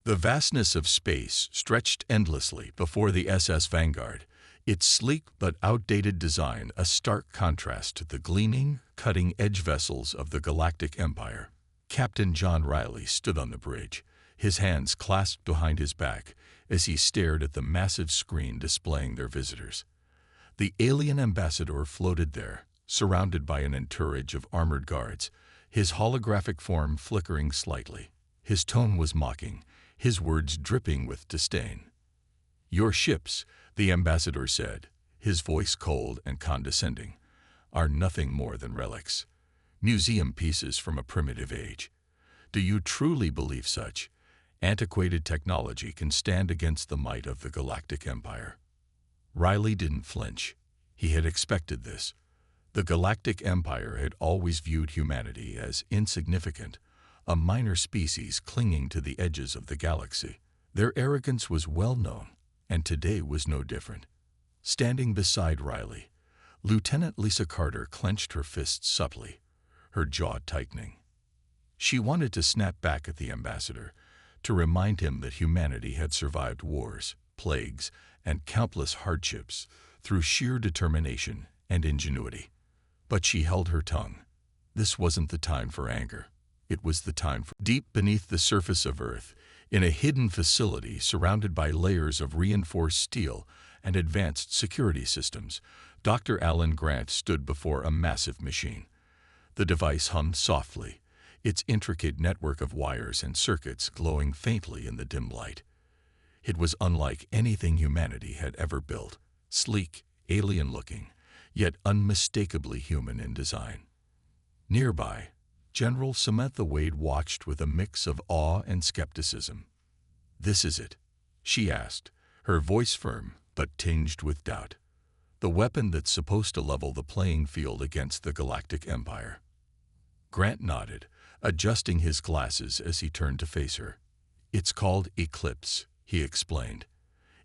The vastness of space stretched endlessly before the SS Vanguard, its sleek but outdated design a stark contrast to the gleaming, cutting-edge vessels of the Galactic Empire. Captain John Riley stood on the bridge, his hands clasped behind his back as he stared at the massive screen displaying their visitors. The alien ambassador floated there, surrounded by an entourage of armored guards, his holographic form flickering slightly. His tone was mocking, his words dripping with disdain. "Your ships," the ambassador said, his voice cold and condescending, "are nothing more than relics, museum pieces from a primitive age. Do you truly believe such antiquated technology can stand against the might of the Galactic Empire?" Riley didn't flinch. He had expected this. The Galactic Empire had always viewed humanity as insignificant, a minor species clinging to the edges of the galaxy. Their arrogance was well known, and today was no different. Standing beside Riley, Lieutenant Lisa Carter clenched her fists subtly, her jaw tightening. She wanted to snap back at the ambassador, to remind him that humanity had survived wars, plagues, and countless hardships through sheer determination and ingenuity. But she held her tongue. This wasn't the time for anger. It was the time for... Deep beneath the surface of Earth, in a hidden facility surrounded by layers of reinforced steel and advanced security systems, Dr. Alan Grant stood before a massive machine. The device hummed softly, its intricate network of wires and circuits glowing faintly in the dim light. It was unlike anything humanity had ever built, sleek, alien-looking, yet unmistakably human in design. Nearby, General Samantha Wade watched with a mix of awe and skepticism. "This is it?" she asked, her voice firm but tinged with doubt. "The weapon that's supposed to level the playing field against the Galactic Empire." Grant nodded, adjusting his glasses as he turned to face her. "It's called Eclipse," he explained.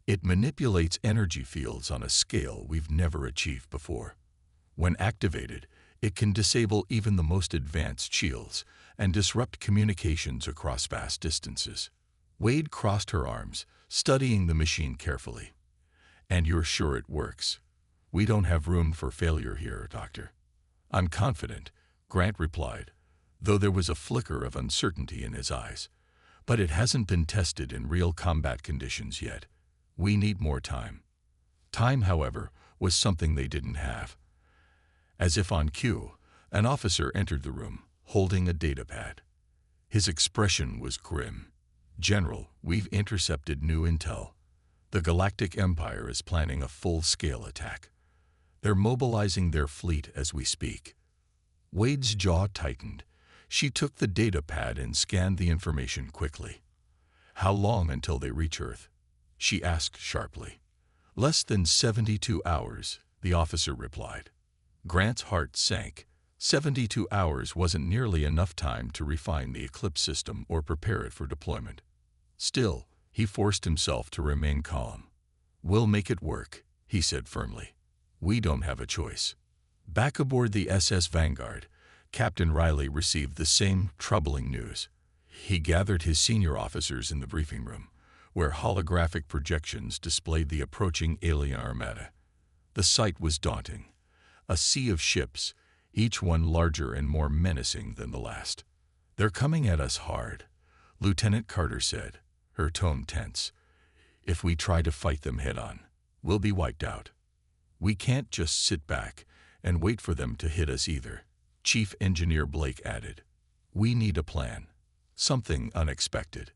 "It manipulates energy fields on a scale we've never achieved before. When activated, it can disable even the most advanced shields and disrupt communications across vast distances." Wade crossed her arms, studying the machine carefully. "And you're sure it works? We don't have room for failure here, Doctor." "I'm confident," Grant replied, though there was a flicker of uncertainty in his eyes. "But it hasn't been tested in real combat conditions yet. We need more time." Time, however, was something they didn't have. As if on cue, an officer entered the room, holding a datapad. His expression was grim. "General, we've intercepted new intel. The Galactic Empire is planning a full-scale attack. They're mobilizing their fleet as we speak." Wade's jaw tightened. She took the datapad and scanned the information quickly. "How long until they reach Earth?" she asked sharply. "Less than 72 hours, the officer replied. Grant's heart sank. 72 hours wasn't nearly enough time to refine the Eclipse system or prepare it for deployment. Still, he forced himself to remain calm. "We'll make it work," he said firmly. "We don't have a choice." Back aboard the SS Vanguard, Captain Riley received the same troubling news. He gathered his senior officers in the briefing room, where holographic projections displayed the approaching alien armada. The sight was daunting. A sea of ships, each one larger and more menacing than the last. "They're coming at us hard," Lieutenant Carter said, her tone tense. "If we try to fight them head-on, we'll be wiped out. We can't just sit back and wait for them to hit us either," Chief Engineer Blake added. "We need a plan. Something unexpected."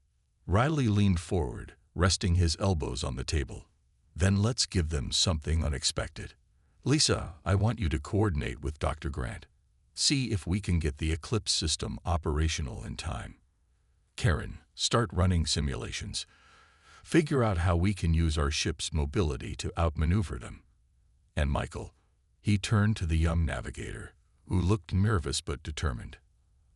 Riley leaned forward, resting his elbows on the table. "Then let's give them something unexpected. Lisa, I want you to coordinate with Dr. Grant. See if we can get the Eclipse system operational in time. Karen, start running simulations. Figure out how we can use our ship's mobility to outmaneuver them. And Michael," he turned to the young navigator, who looked nervous but determined,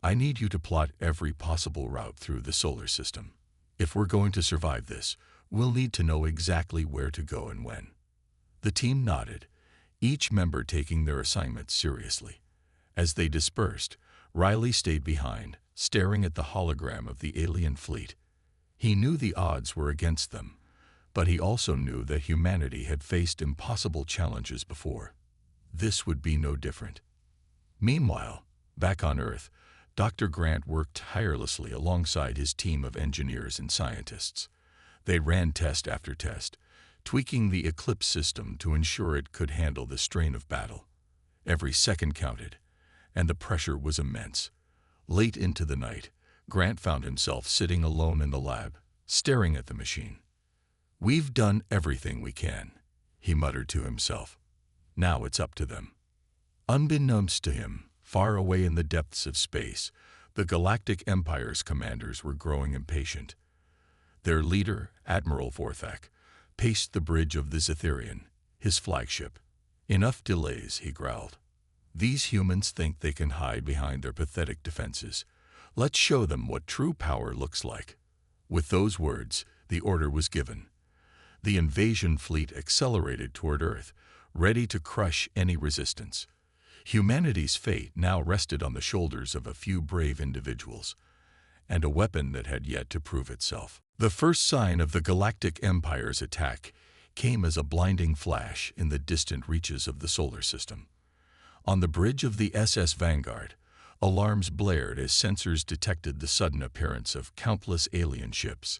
"I need you to plot every possible route through the solar system. If we're going to survive this, we'll need to know exactly where to go and when." The team nodded, each member taking their assignments seriously. As they dispersed, Riley stayed behind, staring at the hologram of the alien fleet. He knew the odds were against them, but he also knew that humanity had faced impossible challenges before. This would be no different. Meanwhile, back on Earth, Dr. Grant worked tirelessly alongside his team of engineers and scientists. They ran test after test, tweaking the Eclipse system to ensure it could handle the strain of battle. Every second counted, and the pressure was immense. Late into the night, Grant found himself sitting alone in the lab, staring at the machine. "We've done everything we can," he muttered to himself. "Now it's up to them." Unbeknownst to him, far away in the depths of space, the Galactic Empire's commanders were growing impatient. Their leader, Admiral Vorthak, paced the bridge of the Zetherian, his flagship. "Enough delays," he growled. "These humans think they can hide behind their pathetic defenses. Let's show them what true power looks like." With those words, the order was given. The invasion fleet accelerated toward Earth, ready to crush any resistance. Humanity's fate now rested on the shoulders of a few brave individuals, and a weapon that had yet to prove itself. The first sign of the Galactic Empire's attack came as a blinding flash in the distant reaches of the solar system. On the bridge of the SS Vanguard, alarms blared as sensors detected the sudden appearance of countless alien ships.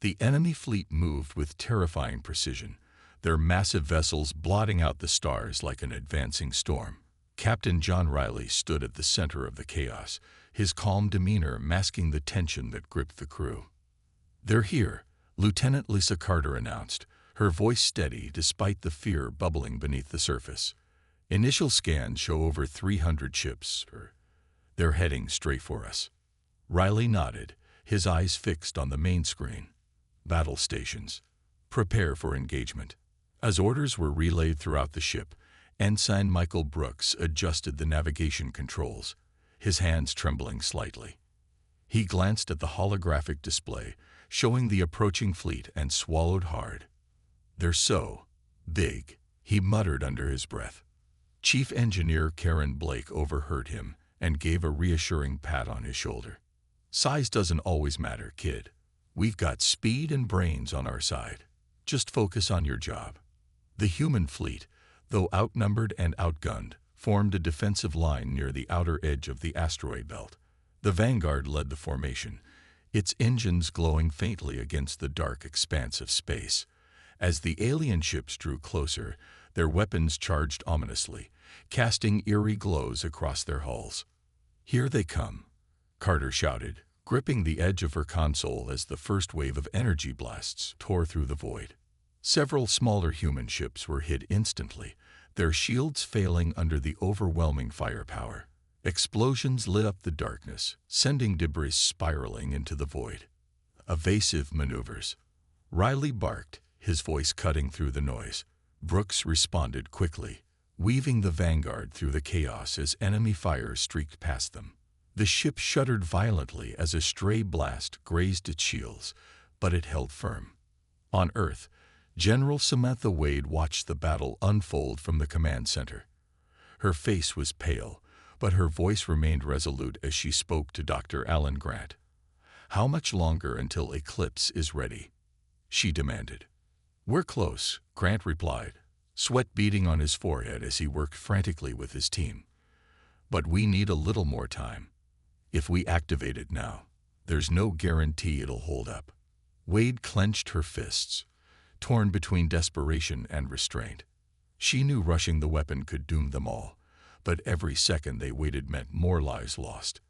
The enemy fleet moved with terrifying precision, their massive vessels blotting out the stars like an advancing storm. Captain John Riley stood at the center of the chaos, his calm demeanor masking the tension that gripped the crew. "They're here," Lieutenant Lisa Carter announced, her voice steady despite the fear bubbling beneath the surface. "Initial scans show over 300 ships. They're heading straight for us." Riley nodded, his eyes fixed on the main screen. "Battle stations. Prepare for engagement." As orders were relayed throughout the ship, Ensign Michael Brooks adjusted the navigation controls, his hands trembling slightly. He glanced at the holographic display, showing the approaching fleet, and swallowed hard. "They're so big," he muttered under his breath. Chief Engineer Karen Blake overheard him and gave a reassuring pat on his shoulder. "Size doesn't always matter, kid. We've got speed and brains on our side. Just focus on your job." The human fleet, though outnumbered and outgunned, formed a defensive line near the outer edge of the asteroid belt. The Vanguard led the formation, its engines glowing faintly against the dark expanse of space. As the alien ships drew closer, their weapons charged ominously, casting eerie glows across their hulls. "Here they come," Carter shouted, gripping the edge of her console as the first wave of energy blasts tore through the void. Several smaller human ships were hit instantly, their shields failing under the overwhelming firepower. Explosions lit up the darkness, sending debris spiraling into the void. "Evasive maneuvers," Riley barked, his voice cutting through the noise. Brooks responded quickly, weaving the Vanguard through the chaos as enemy fire streaked past them. The ship shuddered violently as a stray blast grazed its shields, but it held firm. On Earth, General Samantha Wade watched the battle unfold from the command center. Her face was pale, but her voice remained resolute as she spoke to Dr. Alan Grant. "How much longer until Eclipse is ready?" she demanded. "We're close," Grant replied, sweat beading on his forehead as he worked frantically with his team. "But we need a little more time. If we activate it now, there's no guarantee it'll hold up." Wade clenched her fists, torn between desperation and restraint. She knew rushing the weapon could doom them all, but every second they waited meant more lives lost.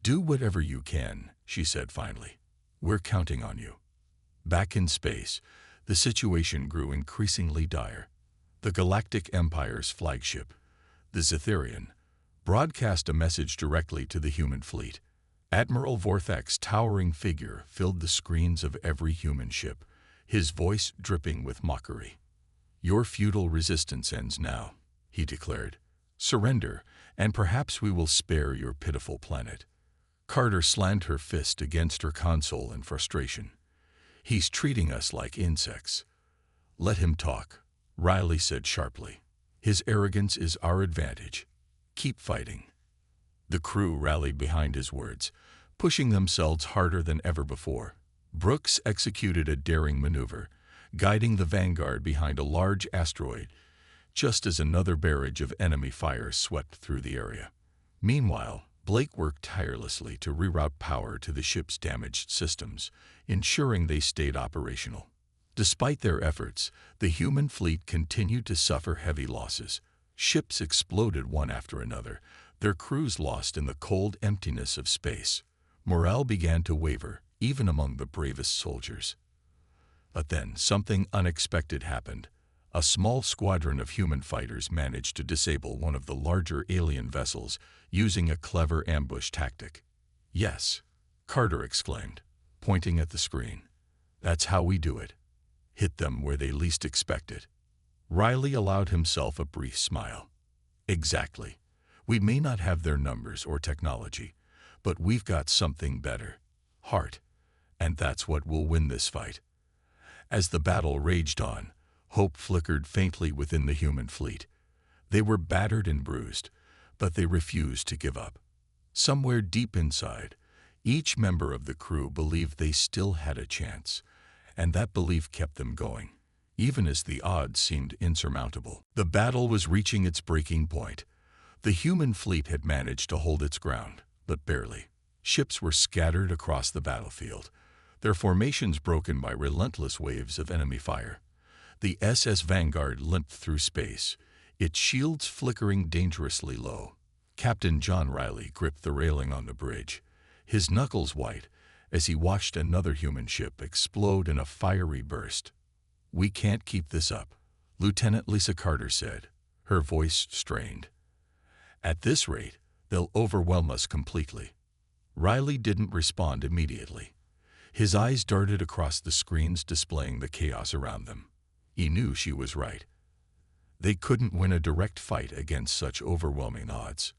"Do whatever you can," she said finally. "We're counting on you." Back in space, the situation grew increasingly dire. The Galactic Empire's flagship, the Zetherian, broadcast a message directly to the human fleet. Admiral Vorthak's towering figure filled the screens of every human ship, his voice dripping with mockery. "Your futile resistance ends now," he declared. "Surrender, and perhaps we will spare your pitiful planet." Carter slammed her fist against her console in frustration. "He's treating us like insects." "Let him talk," Riley said sharply. "His arrogance is our advantage. Keep fighting." The crew rallied behind his words, pushing themselves harder than ever before. Brooks executed a daring maneuver, guiding the vanguard behind a large asteroid, just as another barrage of enemy fire swept through the area. Meanwhile, Blake worked tirelessly to reroute power to the ship's damaged systems, ensuring they stayed operational. Despite their efforts, the human fleet continued to suffer heavy losses. Ships exploded one after another, their crews lost in the cold emptiness of space. Morale began to waver, even among the bravest soldiers. But then something unexpected happened. A small squadron of human fighters managed to disable one of the larger alien vessels using a clever ambush tactic. "Yes," Carter exclaimed, pointing at the screen. "That's how we do it. Hit them where they least expect it." Riley allowed himself a brief smile. "Exactly. We may not have their numbers or technology, but we've got something better: heart. And that's what will win this fight." As the battle raged on, hope flickered faintly within the human fleet. They were battered and bruised, but they refused to give up. Somewhere deep inside, each member of the crew believed they still had a chance, and that belief kept them going, even as the odds seemed insurmountable. The battle was reaching its breaking point. The human fleet had managed to hold its ground, but barely. Ships were scattered across the battlefield, their formations broken by relentless waves of enemy fire. The SS Vanguard limped through space, its shields flickering dangerously low. Captain John Riley gripped the railing on the bridge, his knuckles white, as he watched another human ship explode in a fiery burst. "We can't keep this up," Lieutenant Lisa Carter said, her voice strained. "At this rate, they'll overwhelm us completely." Riley didn't respond immediately. His eyes darted across the screens displaying the chaos around them. He knew she was right. They couldn't win a direct fight against such overwhelming odds.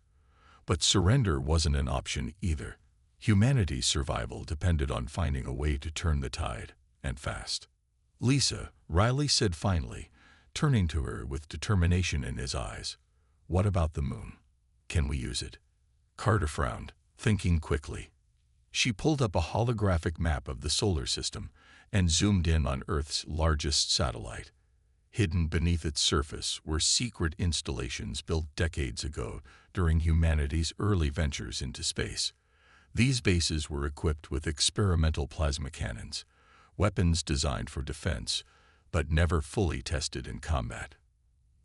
But surrender wasn't an option either. Humanity's survival depended on finding a way to turn the tide, and fast. "Lisa," Riley said finally, turning to her with determination in his eyes, "what about the moon? Can we use it?" Carter frowned, thinking quickly. She pulled up a holographic map of the solar system and zoomed in on Earth's largest satellite. Hidden beneath its surface were secret installations built decades ago during humanity's early ventures into space. These bases were equipped with experimental plasma cannons, weapons designed for defense, but never fully tested in combat.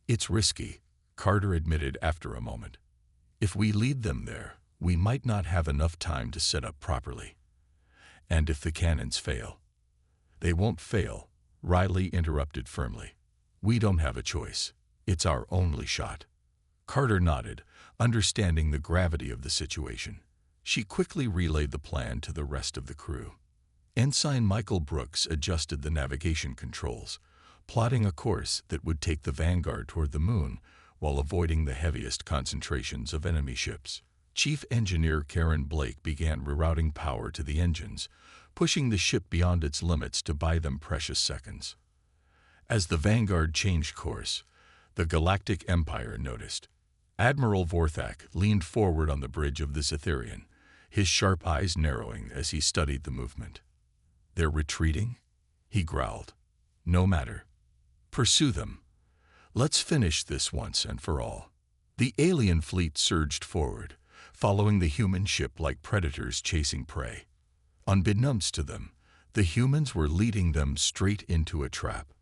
"It's risky," Carter admitted after a moment. "If we lead them there, we might not have enough time to set up properly. And if the cannons fail—" "They won't fail," Riley interrupted firmly. "We don't have a choice. It's our only shot." Carter nodded, understanding the gravity of the situation. She quickly relayed the plan to the rest of the crew. Ensign Michael Brooks adjusted the navigation controls, plotting a course that would take the Vanguard toward the moon while avoiding the heaviest concentrations of enemy ships. Chief Engineer Karen Blake began rerouting power to the engines, pushing the ship beyond its limits to buy them precious seconds. As the Vanguard changed course, the Galactic Empire noticed. Admiral Vorthak leaned forward on the bridge of the Cytherian, his sharp eyes narrowing as he studied the movement. "They're retreating?" he growled. "No matter. Pursue them. Let's finish this once and for all." The alien fleet surged forward, following the human ship like predators chasing prey. Unbeknownst to them, the humans were leading them straight into a trap.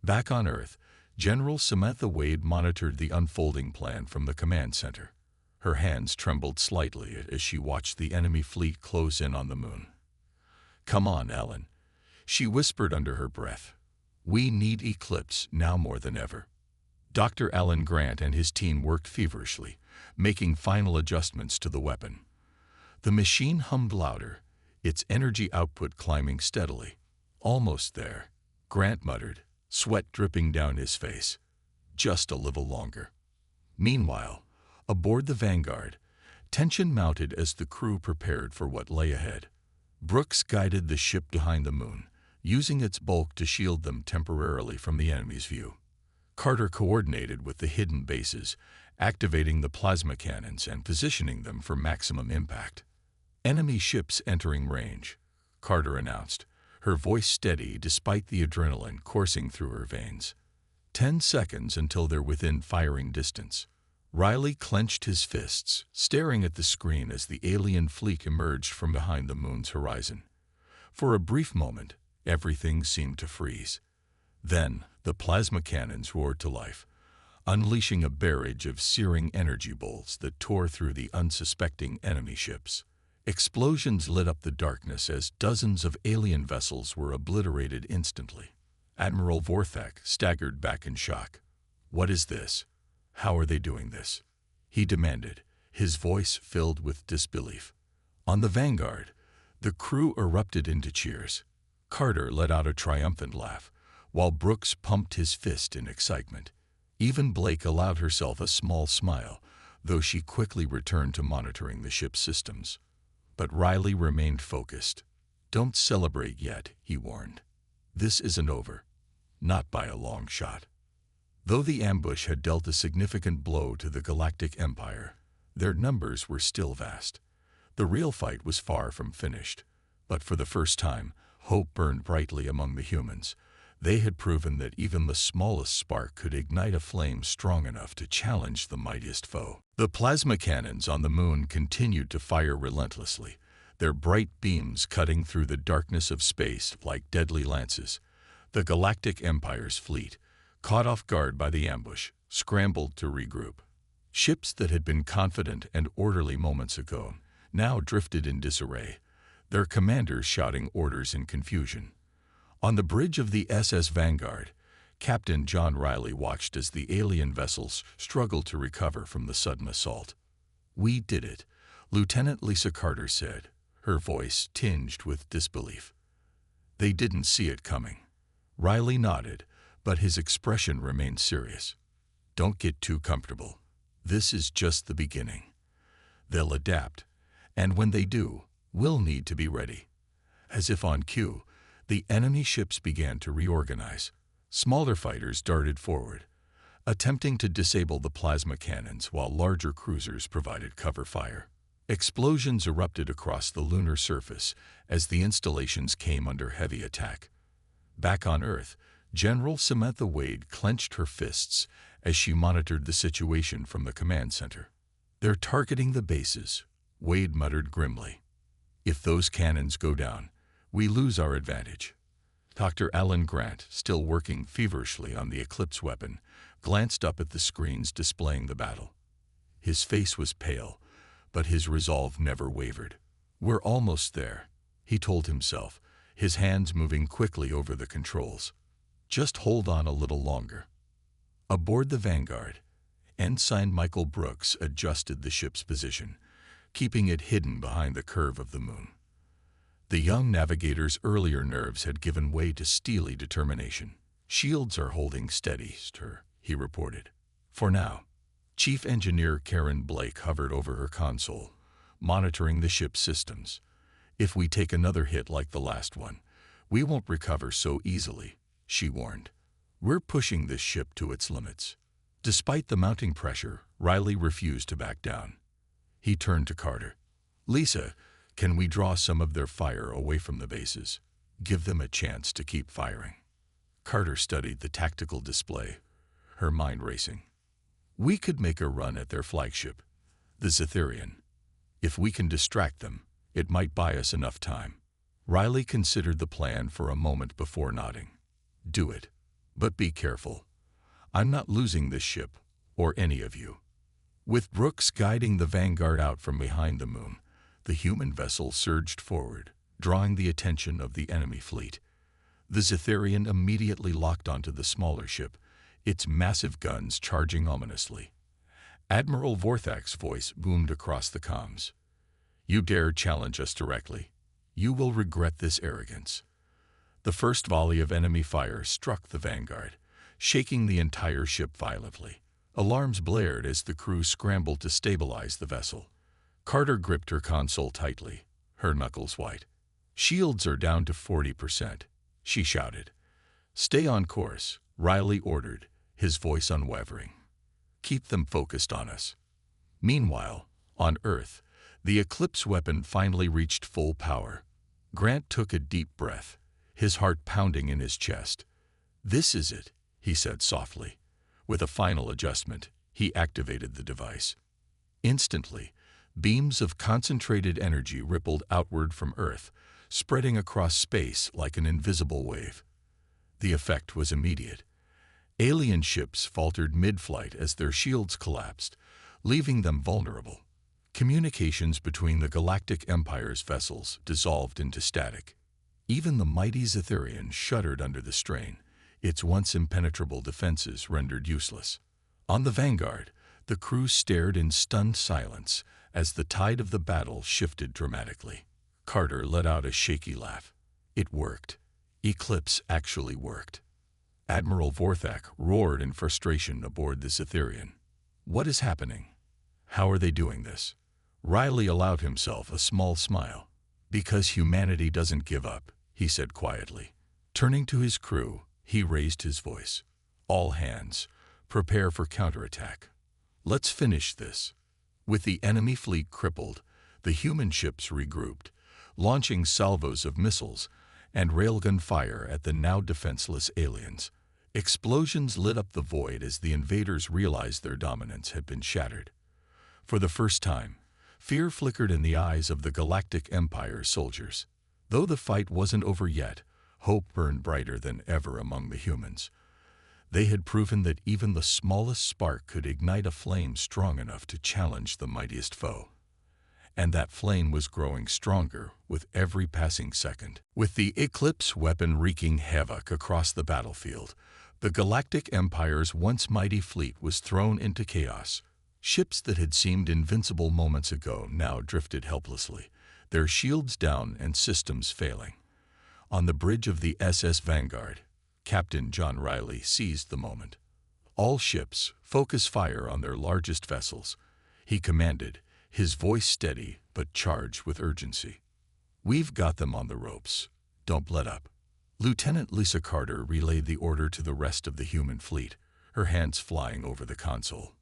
Back on Earth, General Samantha Wade monitored the unfolding plan from the command center. Her hands trembled slightly as she watched the enemy fleet close in on the moon. "Come on, Ellen," she whispered under her breath. "We need Eclipse now more than ever." Dr. Alan Grant and his team worked feverishly, making final adjustments to the weapon. The machine hummed louder, its energy output climbing steadily. "Almost there," Grant muttered, sweat dripping down his face. "Just a little longer." Meanwhile, aboard the Vanguard, tension mounted as the crew prepared for what lay ahead. Brooks guided the ship behind the moon, using its bulk to shield them temporarily from the enemy's view. Carter coordinated with the hidden bases, activating the plasma cannons and positioning them for maximum impact. "Enemy ships entering range," Carter announced, her voice steady despite the adrenaline coursing through her veins. 10 seconds until they're within firing distance. Riley clenched his fists, staring at the screen as the alien fleet emerged from behind the moon's horizon. For a brief moment, everything seemed to freeze. Then, the plasma cannons roared to life, unleashing a barrage of searing energy bolts that tore through the unsuspecting enemy ships. Explosions lit up the darkness as dozens of alien vessels were obliterated instantly. Admiral Vorthak staggered back in shock. "What is this? How are they doing this?" he demanded, his voice filled with disbelief. On the Vanguard, the crew erupted into cheers. Carter let out a triumphant laugh, while Brooks pumped his fist in excitement. Even Blake allowed herself a small smile, though she quickly returned to monitoring the ship's systems. But Riley remained focused. "Don't celebrate yet," he warned. "This isn't over. Not by a long shot." Though the ambush had dealt a significant blow to the Galactic Empire, their numbers were still vast. The real fight was far from finished, but for the first time, hope burned brightly among the humans. They had proven that even the smallest spark could ignite a flame strong enough to challenge the mightiest foe. The plasma cannons on the moon continued to fire relentlessly, their bright beams cutting through the darkness of space like deadly lances. The Galactic Empire's fleet, caught off guard by the ambush, scrambled to regroup. Ships that had been confident and orderly moments ago now drifted in disarray, their commanders shouting orders in confusion. On the bridge of the SS Vanguard, Captain John Riley watched as the alien vessels struggled to recover from the sudden assault. "We did it," Lieutenant Lisa Carter said, her voice tinged with disbelief. "They didn't see it coming." Riley nodded, but his expression remained serious. "Don't get too comfortable. This is just the beginning. They'll adapt, and when they do, we'll need to be ready." As if on cue, the enemy ships began to reorganize. Smaller fighters darted forward, attempting to disable the plasma cannons while larger cruisers provided cover fire. Explosions erupted across the lunar surface as the installations came under heavy attack. Back on Earth, General Samantha Wade clenched her fists as she monitored the situation from the command center. "They're targeting the bases," Wade muttered grimly. "If those cannons go down, we lose our advantage." Dr. Alan Grant, still working feverishly on the Eclipse weapon, glanced up at the screens displaying the battle. His face was pale, but his resolve never wavered. "We're almost there," he told himself, his hands moving quickly over the controls. "Just hold on a little longer." Aboard the Vanguard, Ensign Michael Brooks adjusted the ship's position, keeping it hidden behind the curve of the moon. The young navigator's earlier nerves had given way to steely determination. "Shields are holding steady, sir," he reported. "For now." Chief Engineer Karen Blake hovered over her console, monitoring the ship's systems. "If we take another hit like the last one, we won't recover so easily," she warned. "We're pushing this ship to its limits." Despite the mounting pressure, Riley refused to back down. He turned to Carter. "Lisa, can we draw some of their fire away from the bases? Give them a chance to keep firing." Carter studied the tactical display, her mind racing. "We could make a run at their flagship, the Zetherian. If we can distract them, it might buy us enough time." Riley considered the plan for a moment before nodding. "Do it. But be careful. I'm not losing this ship, or any of you." With Brooks guiding the Vanguard out from behind the moon, the human vessel surged forward, drawing the attention of the enemy fleet. The Zetherian immediately locked onto the smaller ship, its massive guns charging ominously. Admiral Vorthak's voice boomed across the comms. "You dare challenge us directly. You will regret this arrogance." The first volley of enemy fire struck the Vanguard, shaking the entire ship violently. Alarms blared as the crew scrambled to stabilize the vessel. Carter gripped her console tightly, her knuckles white. "Shields are down to 40%, she shouted. "Stay on course," Riley ordered, his voice unwavering. "Keep them focused on us." Meanwhile, on Earth, the Eclipse weapon finally reached full power. Grant took a deep breath, his heart pounding in his chest. "This is it," he said softly. With a final adjustment, he activated the device. Instantly, beams of concentrated energy rippled outward from Earth, spreading across space like an invisible wave. The effect was immediate. Alien ships faltered mid-flight as their shields collapsed, leaving them vulnerable. Communications between the Galactic Empire's vessels dissolved into static. Even the mighty Zetherian shuddered under the strain, its once impenetrable defenses rendered useless. On the Vanguard, the crew stared in stunned silence as the tide of the battle shifted dramatically. Carter let out a shaky laugh. It worked. Eclipse actually worked. Admiral Vorthak roared in frustration aboard the Zetherian. "What is happening? How are they doing this?" Riley allowed himself a small smile. "Because humanity doesn't give up," he said quietly. Turning to his crew, he raised his voice. "All hands, prepare for counterattack. Let's finish this." With the enemy fleet crippled, the human ships regrouped, launching salvos of missiles and railgun fire at the now defenseless aliens. Explosions lit up the void as the invaders realized their dominance had been shattered. For the first time, fear flickered in the eyes of the Galactic Empire's soldiers. Though the fight wasn't over yet, hope burned brighter than ever among the humans. They had proven that even the smallest spark could ignite a flame strong enough to challenge the mightiest foe. And that flame was growing stronger with every passing second. With the Eclipse weapon wreaking havoc across the battlefield, the Galactic Empire's once mighty fleet was thrown into chaos. Ships that had seemed invincible moments ago now drifted helplessly, their shields down and systems failing. On the bridge of the SS Vanguard, Captain John Riley seized the moment. "All ships, focus fire on their largest vessels," he commanded, his voice steady but charged with urgency. "We've got them on the ropes. Don't let up." Lieutenant Lisa Carter relayed the order to the rest of the human fleet, her hands flying over the console.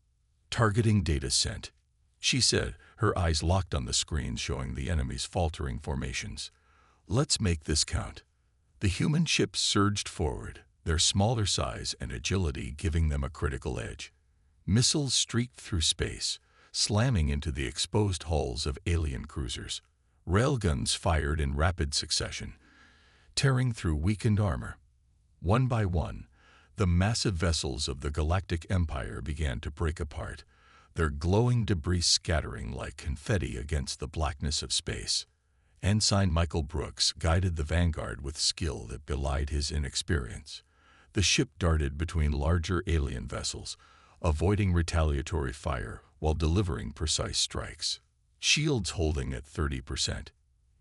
"Targeting data sent," she said, her eyes locked on the screen showing the enemy's faltering formations. "Let's make this count." The human ships surged forward, their smaller size and agility giving them a critical edge. Missiles streaked through space, slamming into the exposed hulls of alien cruisers. Railguns fired in rapid succession, tearing through weakened armor. One by one, the massive vessels of the Galactic Empire began to break apart, their glowing debris scattering like confetti against the blackness of space. Ensign Michael Brooks guided the Vanguard with skill that belied his inexperience. The ship darted between larger alien vessels, avoiding retaliatory fire while delivering precise strikes. "Shields holding at 30%.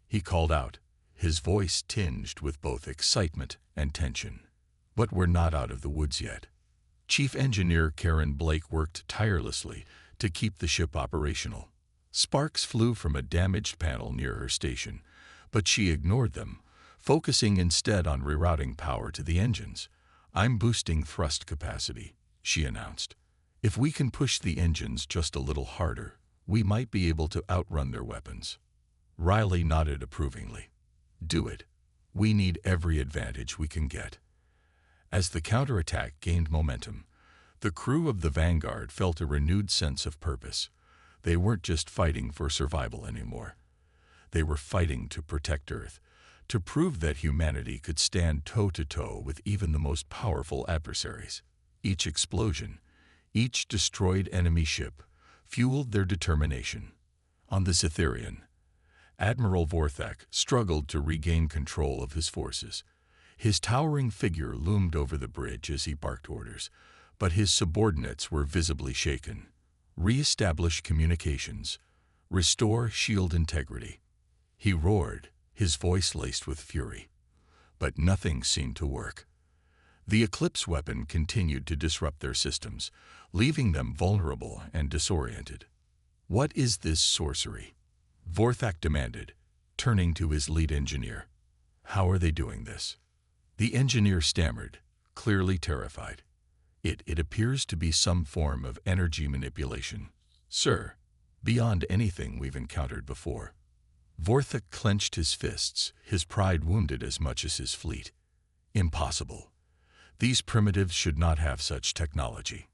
He called out, his voice tinged with both excitement and tension. "But we're not out of the woods yet." Chief Engineer Karen Blake worked tirelessly to keep the ship operational. Sparks flew from a damaged panel near her station, but she ignored them, focusing instead on rerouting power to the engines. "I'm boosting thrust capacity," she announced. "If we can push the engines just a little harder, we might be able to outrun their weapons." Riley nodded approvingly. "Do it. We need every advantage we can get." As the counterattack gained momentum, the crew of the Vanguard felt a renewed sense of purpose. They weren't just fighting for survival anymore. They were fighting to protect Earth, to prove that humanity could stand toe-to-toe with even the most powerful adversaries. Each explosion, each destroyed enemy ship, fueled their determination. On the Zetherian, Admiral Vorthak struggled to regain control of his forces. His towering figure loomed over the bridge as he barked orders, but his subordinates were visibly shaken. "Re-establish communications. Restore shield integrity." He roared, his voice laced with fury. But nothing seemed to work. The Eclipse weapon continued to disrupt their systems, leaving them vulnerable and disoriented. "What is this sorcery?" Vorthak demanded, turning to his lead engineer. "How are they doing this?" The engineer stammered, clearly terrified. It appears to be some form of energy manipulation, sir, beyond anything we've encountered before." Vorthok clenched his fists, his pride wounded as much as his fleet. Impossible. These primitives should not have such technology.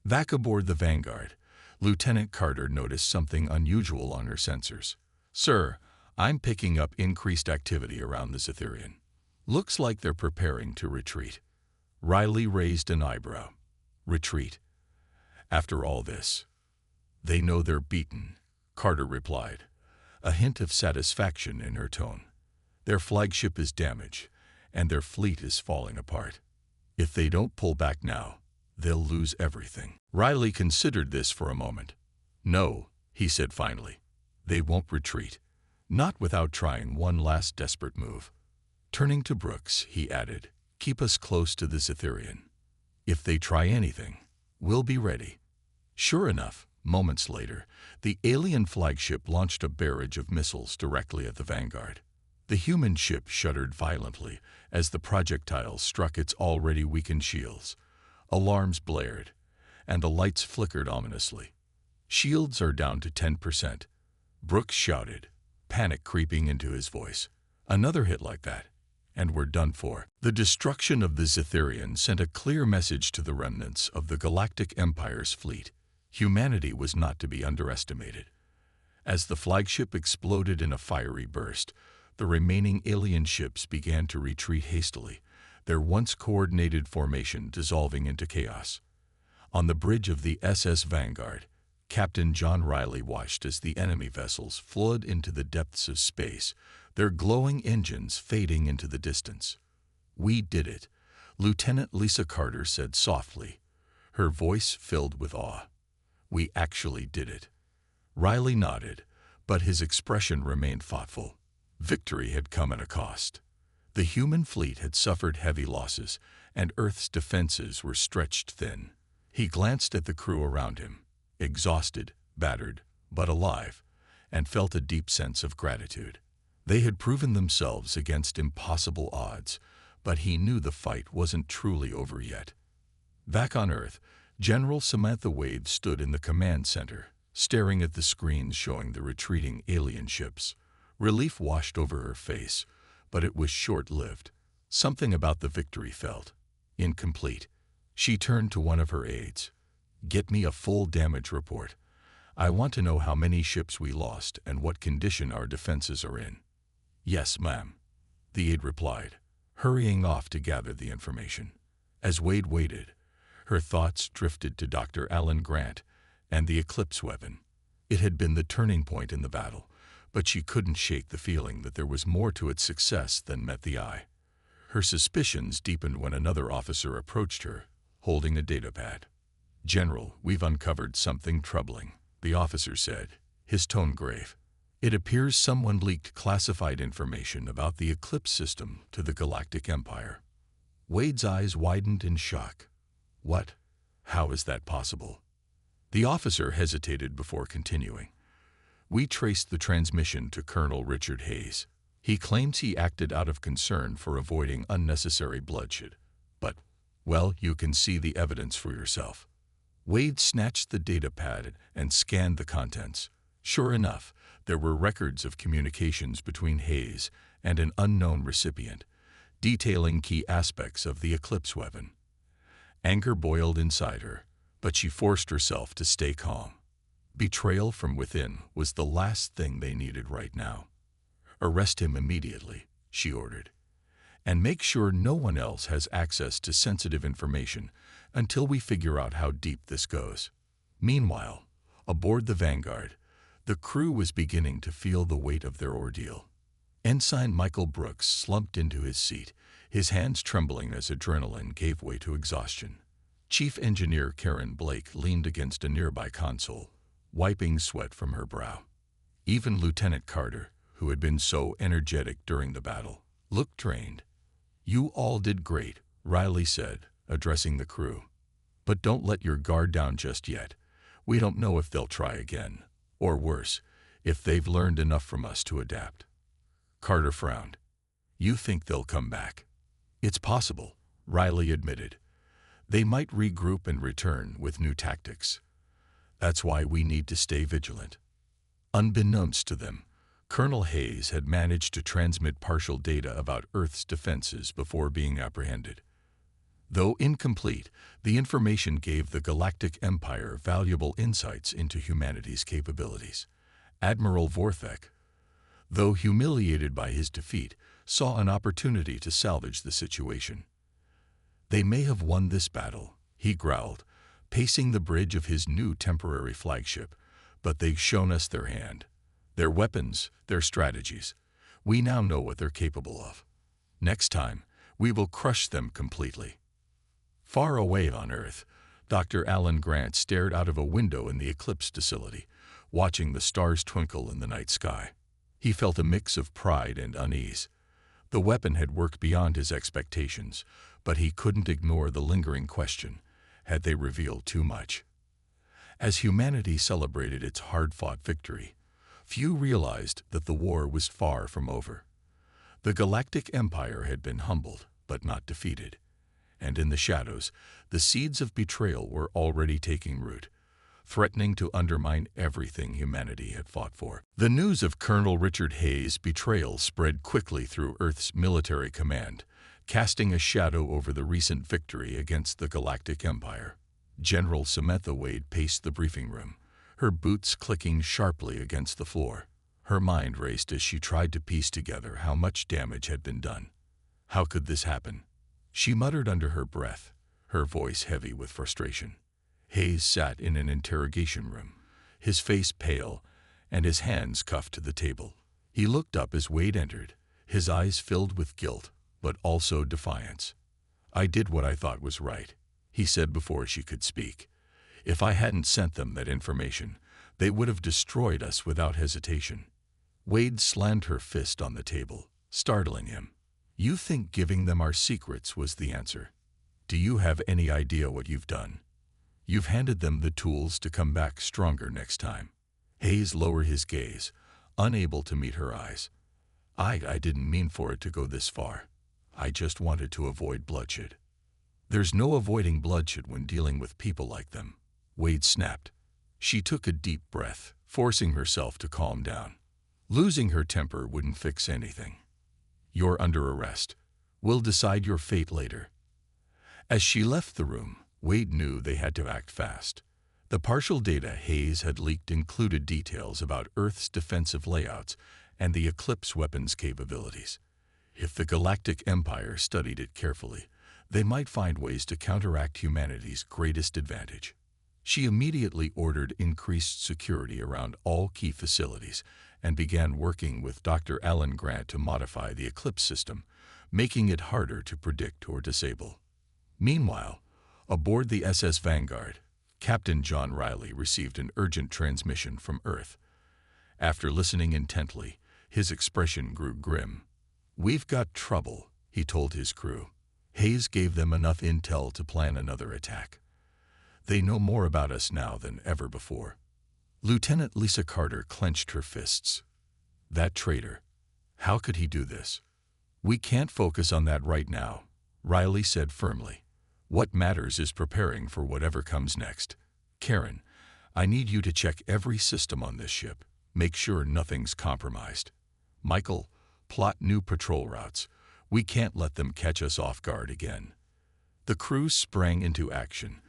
Back aboard the Vanguard, Lieutenant Carter noticed something unusual on her sensors. "Sir, I'm picking up increased activity around the Zetherian. Looks like they're preparing to retreat." Riley raised an eyebrow. "Retreat? After all this?" "They know they're beaten," Carter replied, a hint of satisfaction in her tone. "Their flagship is damaged, and their fleet is falling apart. If they don't pull back now, they'll lose everything." Riley considered this for a moment. "No," he said finally, "they won't retreat. Not without trying one last desperate move." Turning to Brooks, he added, "Keep us close to the Zetherian. If they try anything, we'll be ready." Sure enough, moments later, the alien flagship launched a barrage of missiles directly at the Vanguard. The human ship shuddered violently as the projectiles struck its already weakened shields. Alarms blared, and the lights flickered ominously. "Shields are down to 10%. Brooks shouted, panic creeping into his voice. "Another hit like that, and we're done for." The destruction of the Zetherian sent a clear message to the remnants of the Galactic Empire's fleet. Humanity was not to be underestimated. As the flagship exploded in a fiery burst, the remaining alien ships began to retreat hastily, their once coordinated formation dissolving into chaos. On the bridge of the SS Vanguard, Captain John Riley watched as the enemy vessels flowed into the depths of space, their glowing engines fading into the distance. "We did it," Lieutenant Lisa Carter said softly, her voice filled with awe. "We actually did it." Riley nodded, but his expression remained thoughtful. Victory had come at a cost. The human fleet had suffered heavy losses, and Earth's defenses were stretched thin. He glanced at the crew around him, exhausted, battered, but alive, and felt a deep sense of gratitude. They had proven themselves against impossible odds, but he knew the fight wasn't truly over yet. Back on Earth, General Samantha Wade stood in the command center, staring at the screens showing the retreating alien ships. Relief washed over her face, but it was short-lived. Something about the victory felt incomplete. She turned to one of her aides. "Get me a full damage report. I want to know how many ships we lost and what condition our defenses are in." "Yes, ma'am," the aide replied, hurrying off to gather the information. As Wade waited, her thoughts drifted to Dr. Alan Grant and the Eclipse weapon. It had been the turning point in the battle, but she couldn't shake the feeling that there was more to its success than met the eye. Her suspicions deepened when another officer approached her, holding a datapad. "General, we've uncovered something troubling," the officer said, his tone grave. "It appears someone leaked classified information about the Eclipse system to the Galactic Empire." Wade's eyes widened in shock. "What? How is that possible?" The officer hesitated before continuing. "We traced the transmission to Colonel Richard Hayes. He claims he acted out of concern for avoiding unnecessary bloodshed. But, well, you can see the evidence for yourself." Wade snatched the datapad and scanned the contents. Sure enough, there were records of communications between Hayes and an unknown recipient, detailing key aspects of the Eclipse weapon. Anger boiled inside her, but she forced herself to stay calm. Betrayal from within was the last thing they needed right now. "Arrest him immediately," she ordered, "and make sure no one else has access to sensitive information until we figure out how deep this goes." Meanwhile, aboard the Vanguard, the crew was beginning to feel the weight of their ordeal. Ensign Michael Brooks slumped into his seat, his hands trembling as adrenaline gave way to exhaustion. Chief Engineer Karen Blake leaned against a nearby console, wiping sweat from her brow. Even Lieutenant Carter, who had been so energetic during the battle, looked drained. "You all did great," Riley said, addressing the crew. "But don't let your guard down just yet. We don't know if they'll try again, or worse, if they've learned enough from us to adapt." Carter frowned. "You think they'll come back?" "It's possible," Riley admitted. "They might regroup and return with new tactics. That's why we need to stay vigilant." Unbeknownst to them, Colonel Hayes had managed to transmit partial data about Earth's defenses before being apprehended. Though incomplete, the information gave the Galactic Empire valuable insights into humanity's capabilities. Admiral Vorthek, though humiliated by his defeat, saw an opportunity to salvage the situation. "They may have won this battle," he growled, pacing the bridge of his new temporary flagship, "but they've shown us their hand. Their weapons, their strategies. We now know what they're capable of. Next time, we will crush them completely." Far away on Earth, Dr. Alan Grant stared out of a window in the Eclipse facility, watching the stars twinkle in the night sky. He felt a mix of pride and unease. The weapon had worked beyond his expectations, but he couldn't ignore the lingering question: had they revealed too much? As humanity celebrated its hard-fought victory, few realized that the war was far from over. The Galactic Empire had been humbled, but not defeated. And in the shadows, the seeds of betrayal were already taking root, threatening to undermine everything humanity had fought for. The news of Colonel Richard Hayes' betrayal spread quickly through Earth's military command, casting a shadow over the recent victory against the Galactic Empire. General Samantha Wade paced the briefing room, her boots clicking sharply against the floor. Her mind raced as she tried to piece together how much damage had been done. How could this happen? She muttered under her breath, her voice heavy with frustration. Hayes sat in an interrogation room, his face pale and his hands cuffed to the table. He looked up as Wade entered, his eyes filled with guilt, but also defiance. "I did what I thought was right," he said before she could speak. "If I hadn't sent them that information, they would have destroyed us without hesitation." Wade slammed her fist on the table, startling him. "You think giving them our secrets was the answer? Do you have any idea what you've done? You've handed them the tools to come back stronger next time." Hayes lowered his gaze, unable to meet her eyes. I didn't mean for it to go this far. I just wanted to avoid bloodshed." "There's no avoiding bloodshed when dealing with people like them," Wade snapped. She took a deep breath, forcing herself to calm down. Losing her temper wouldn't fix anything. "You're under arrest. We'll decide your fate later." As she left the room, Wade knew they had to act fast. The partial data Hayes had leaked included details about Earth's defensive layouts and the Eclipse weapons capabilities. If the Galactic Empire studied it carefully, they might find ways to counteract humanity's greatest advantage. She immediately ordered increased security around all key facilities and began working with Dr. Alan Grant to modify the Eclipse system, making it harder to predict or disable. Meanwhile, aboard the SS Vanguard, Captain John Riley received an urgent transmission from Earth. After listening intently, his expression grew grim. "We've got trouble," he told his crew. "Hayes gave them enough intel to plan another attack. They know more about us now than ever before." Lieutenant Lisa Carter clenched her fists. "That traitor. How could he do this?" "We can't focus on that right now," Riley said firmly. "What matters is preparing for whatever comes next. Karen, I need you to check every system on this ship. Make sure nothing's compromised. Michael, plot new patrol routes. We can't let them catch us off guard again." The crew sprang into action,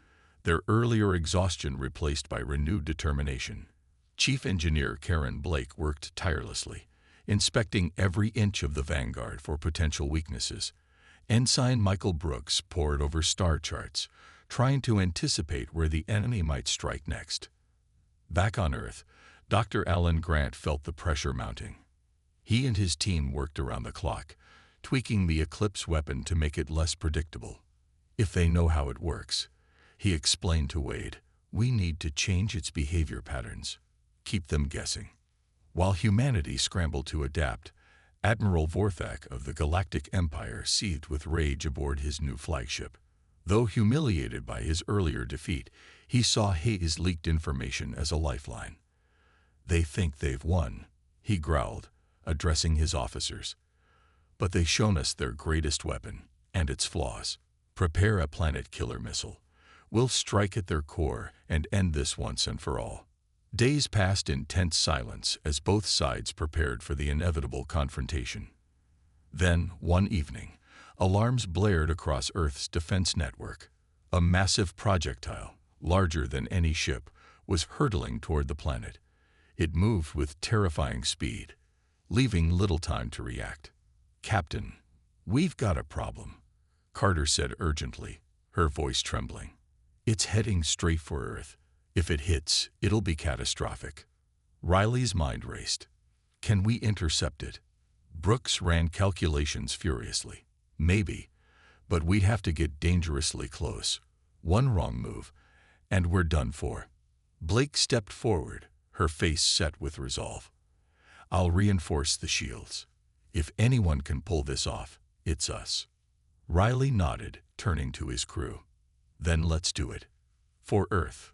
their earlier exhaustion replaced by renewed determination. Chief Engineer Karen Blake worked tirelessly, inspecting every inch of the Vanguard for potential weaknesses. Ensign Michael Brooks pored over star charts, trying to anticipate where the enemy might strike next. Back on Earth, Dr. Alan Grant felt the pressure mounting. He and his team worked around the clock, tweaking the Eclipse weapon to make it less predictable. "If they know how it works," he explained to Wade, "we need to change its behavior patterns. Keep them guessing." While humanity scrambled to adapt, Admiral Vorthek of the Galactic Empire seethed with rage aboard his new flagship. Though humiliated by his earlier defeat, he saw Hayes' leaked information as a lifeline. "They think they've won," he growled, addressing his officers. "But they've shown us their greatest weapon and its flaws. Prepare a planet killer missile. We'll strike at their core and end this once and for all." Days passed in tense silence as both sides prepared for the inevitable confrontation. Then, one evening, alarms blared across Earth's defense network. A massive projectile, larger than any ship, was hurtling toward the planet. It moved with terrifying speed, leaving little time to react. "Captain, we've got a problem," Carter said urgently, her voice trembling. "It's heading straight for Earth. If it hits, it'll be catastrophic." Riley's mind raced. "Can we intercept it?" Brooks ran calculations furiously. "Maybe, but we'd have to get dangerously close. One wrong move, and we're done for." Blake stepped forward, her face set with resolve. "I'll reinforce the shields. If anyone can pull this off, it's us." Riley nodded, turning to his crew. "Then let's do it. For Earth."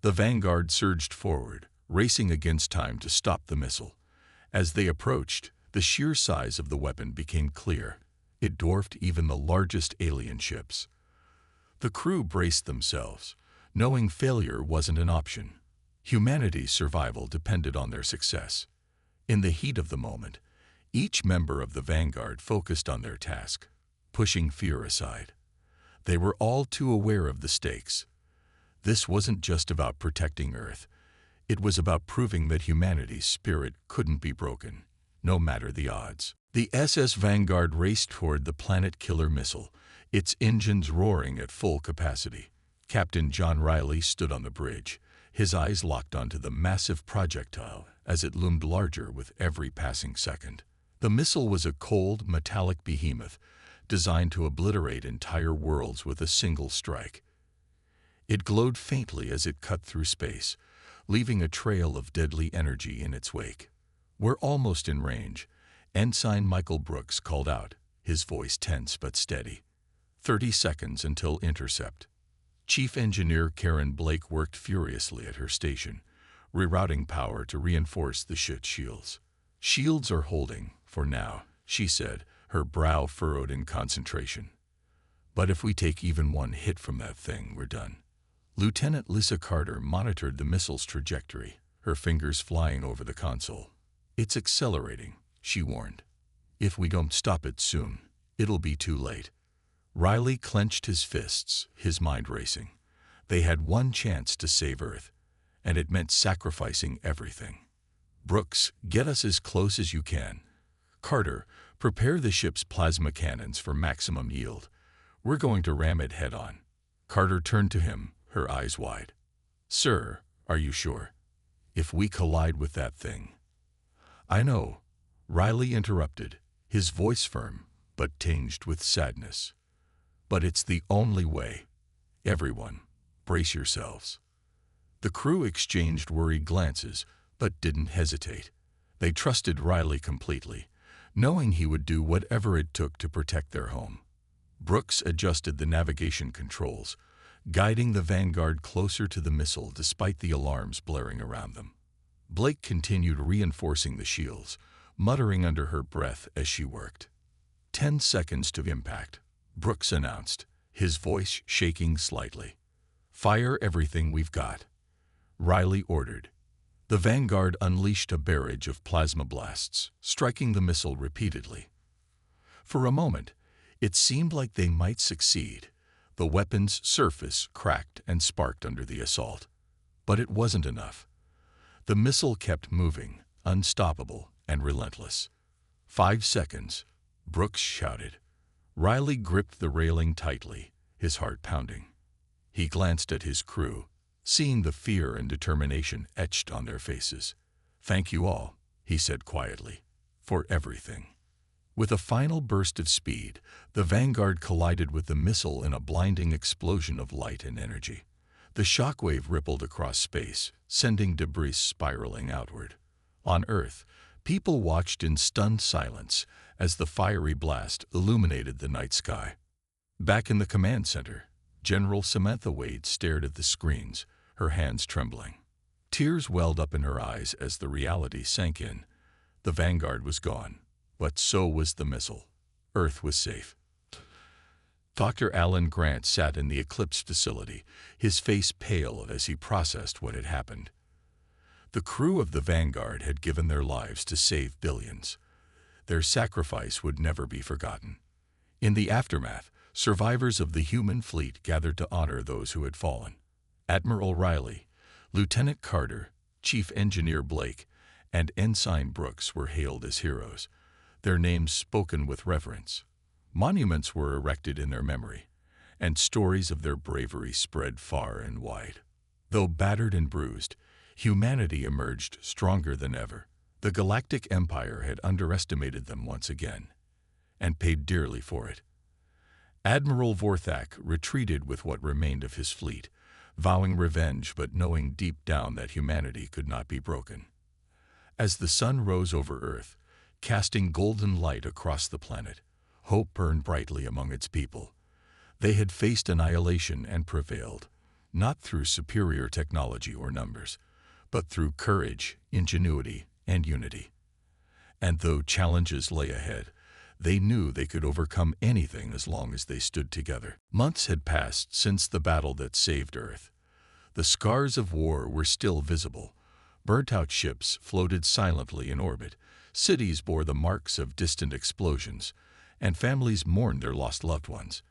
The Vanguard surged forward, racing against time to stop the missile. As they approached, the sheer size of the weapon became clear. It dwarfed even the largest alien ships. The crew braced themselves, knowing failure wasn't an option. Humanity's survival depended on their success. In the heat of the moment, each member of the Vanguard focused on their task, pushing fear aside. They were all too aware of the stakes. This wasn't just about protecting Earth. It was about proving that humanity's spirit couldn't be broken, no matter the odds. The SS Vanguard raced toward the planet-killer missile, its engines roaring at full capacity. Captain John Riley stood on the bridge, his eyes locked onto the massive projectile as it loomed larger with every passing second. The missile was a cold, metallic behemoth, designed to obliterate entire worlds with a single strike. It glowed faintly as it cut through space, leaving a trail of deadly energy in its wake. "We're almost in range," Ensign Michael Brooks called out, his voice tense but steady. 30 seconds until intercept." Chief Engineer Karen Blake worked furiously at her station, rerouting power to reinforce the ship's shields. "Shields are holding, for now," she said, her brow furrowed in concentration. "But if we take even one hit from that thing, we're done." Lieutenant Lisa Carter monitored the missile's trajectory, her fingers flying over the console. "It's accelerating," she warned. "If we don't stop it soon, it'll be too late." Riley clenched his fists, his mind racing. They had one chance to save Earth, and it meant sacrificing everything. "Brooks, get us as close as you can. Carter, prepare the ship's plasma cannons for maximum yield. We're going to ram it head-on." Carter turned to him, her eyes wide. "Sir, are you sure? If we collide with that thing—" "I know," Riley interrupted, his voice firm, but tinged with sadness. "But it's the only way. Everyone, brace yourselves." The crew exchanged worried glances, but didn't hesitate. They trusted Riley completely, knowing he would do whatever it took to protect their home. Brooks adjusted the navigation controls, guiding the Vanguard closer to the missile despite the alarms blaring around them. Blake continued reinforcing the shields, muttering under her breath as she worked. 10 seconds to impact, Brooks announced, his voice shaking slightly. "Fire everything we've got," Riley ordered. The Vanguard unleashed a barrage of plasma blasts, striking the missile repeatedly. For a moment, it seemed like they might succeed. The weapon's surface cracked and sparked under the assault. But it wasn't enough. The missile kept moving, unstoppable and relentless. 5 seconds, Brooks shouted. Riley gripped the railing tightly, his heart pounding. He glanced at his crew, seeing the fear and determination etched on their faces. "Thank you all," he said quietly, "for everything." With a final burst of speed, the Vanguard collided with the missile in a blinding explosion of light and energy. The shockwave rippled across space, sending debris spiraling outward. On Earth, people watched in stunned silence as the fiery blast illuminated the night sky. Back in the command center, General Samantha Wade stared at the screens, her hands trembling. Tears welled up in her eyes as the reality sank in. The Vanguard was gone, but so was the missile. Earth was safe. Dr. Alan Grant sat in the Eclipse facility, his face pale as he processed what had happened. The crew of the Vanguard had given their lives to save billions. Their sacrifice would never be forgotten. In the aftermath, survivors of the human fleet gathered to honor those who had fallen. Admiral Riley, Lieutenant Carter, Chief Engineer Blake, and Ensign Brooks were hailed as heroes, their names spoken with reverence. Monuments were erected in their memory, and stories of their bravery spread far and wide. Though battered and bruised, humanity emerged stronger than ever. The Galactic Empire had underestimated them once again, and paid dearly for it. Admiral Vorthak retreated with what remained of his fleet, vowing revenge but knowing deep down that humanity could not be broken. As the sun rose over Earth, casting golden light across the planet, hope burned brightly among its people. They had faced annihilation and prevailed, not through superior technology or numbers, but through courage, ingenuity, and unity. And though challenges lay ahead, they knew they could overcome anything as long as they stood together. Months had passed since the battle that saved Earth. The scars of war were still visible. Burnt-out ships floated silently in orbit, cities bore the marks of distant explosions, and families mourned their lost loved ones.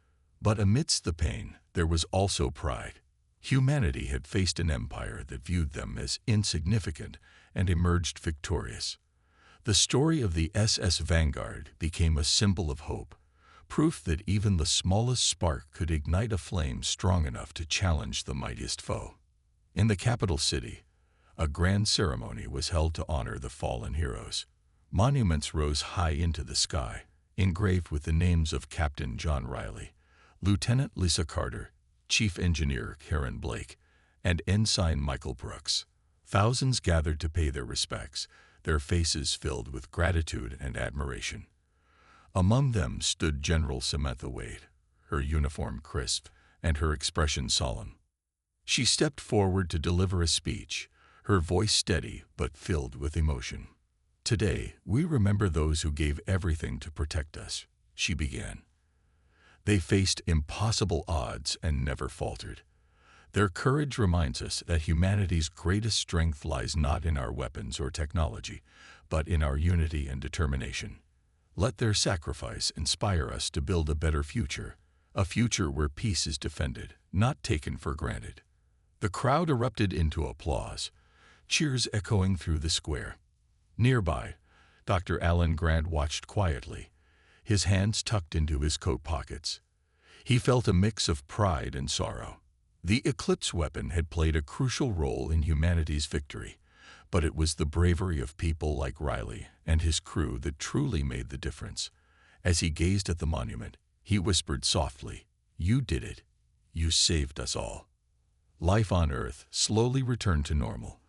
But amidst the pain, there was also pride. Humanity had faced an empire that viewed them as insignificant and emerged victorious. The story of the SS Vanguard became a symbol of hope, proof that even the smallest spark could ignite a flame strong enough to challenge the mightiest foe. In the capital city, a grand ceremony was held to honor the fallen heroes. Monuments rose high into the sky, engraved with the names of Captain John Riley, Lieutenant Lisa Carter, Chief Engineer Karen Blake, and Ensign Michael Brooks. Thousands gathered to pay their respects, their faces filled with gratitude and admiration. Among them stood General Samantha Wade, her uniform crisp and her expression solemn. She stepped forward to deliver a speech, her voice steady but filled with emotion. "Today, we remember those who gave everything to protect us," she began. They faced impossible odds and never faltered. Their courage reminds us that humanity's greatest strength lies not in our weapons or technology, but in our unity and determination. Let their sacrifice inspire us to build a better future, a future where peace is defended, not taken for granted. The crowd erupted into applause, cheers echoing through the square. Nearby, Dr. Alan Grant watched quietly, his hands tucked into his coat pockets. He felt a mix of pride and sorrow. The Eclipse weapon had played a crucial role in humanity's victory, but it was the bravery of people like Riley and his crew that truly made the difference. As he gazed at the monument, he whispered softly, "You did it. You saved us all." Life on Earth slowly returned to normal,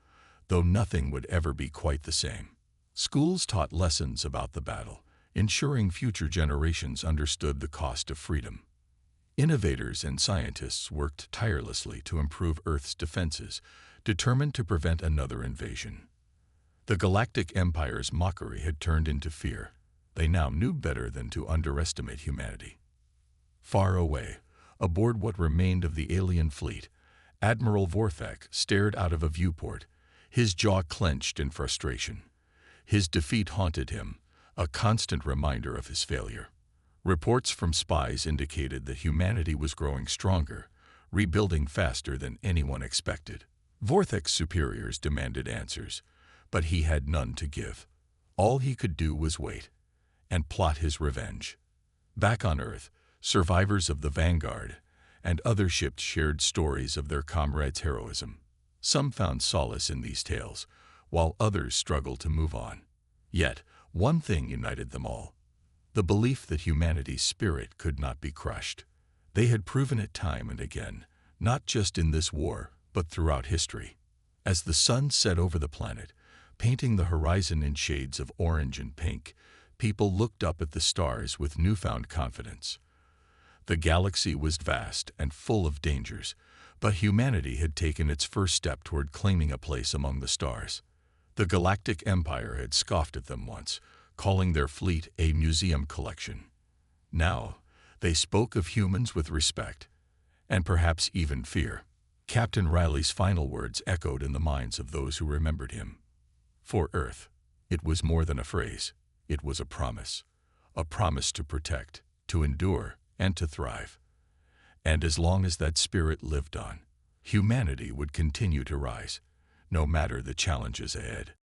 though nothing would ever be quite the same. Schools taught lessons about the battle, ensuring future generations understood the cost of freedom. Innovators and scientists worked tirelessly to improve Earth's defenses, determined to prevent another invasion. The Galactic Empire's mockery had turned into fear. They now knew better than to underestimate humanity. Far away, aboard what remained of the alien fleet, Admiral Vorthak stared out of a viewport, his jaw clenched in frustration. His defeat haunted him, a constant reminder of his failure. Reports from spies indicated that humanity was growing stronger, rebuilding faster than anyone expected. Vorthak's superiors demanded answers, but he had none to give. All he could do was wait and plot his revenge. Back on Earth, survivors of the Vanguard and other ships shared stories of their comrades' heroism. Some found solace in these tales, while others struggled to move on. Yet, one thing united them all: the belief that humanity's spirit could not be crushed. They had proven it time and again, not just in this war, but throughout history. As the sun set over the planet, painting the horizon in shades of orange and pink, people looked up at the stars with newfound confidence. The galaxy was vast and full of dangers, but humanity had taken its first step toward claiming a place among the stars. The Galactic Empire had scoffed at them once, calling their fleet a museum collection. Now, they spoke of humans with respect, and perhaps even fear. Captain Riley's final words echoed in the minds of those who remembered him. For Earth, it was more than a phrase. It was a promise to protect, to endure, and to thrive. And as long as that spirit lived on, humanity would continue to rise, no matter the challenges ahead.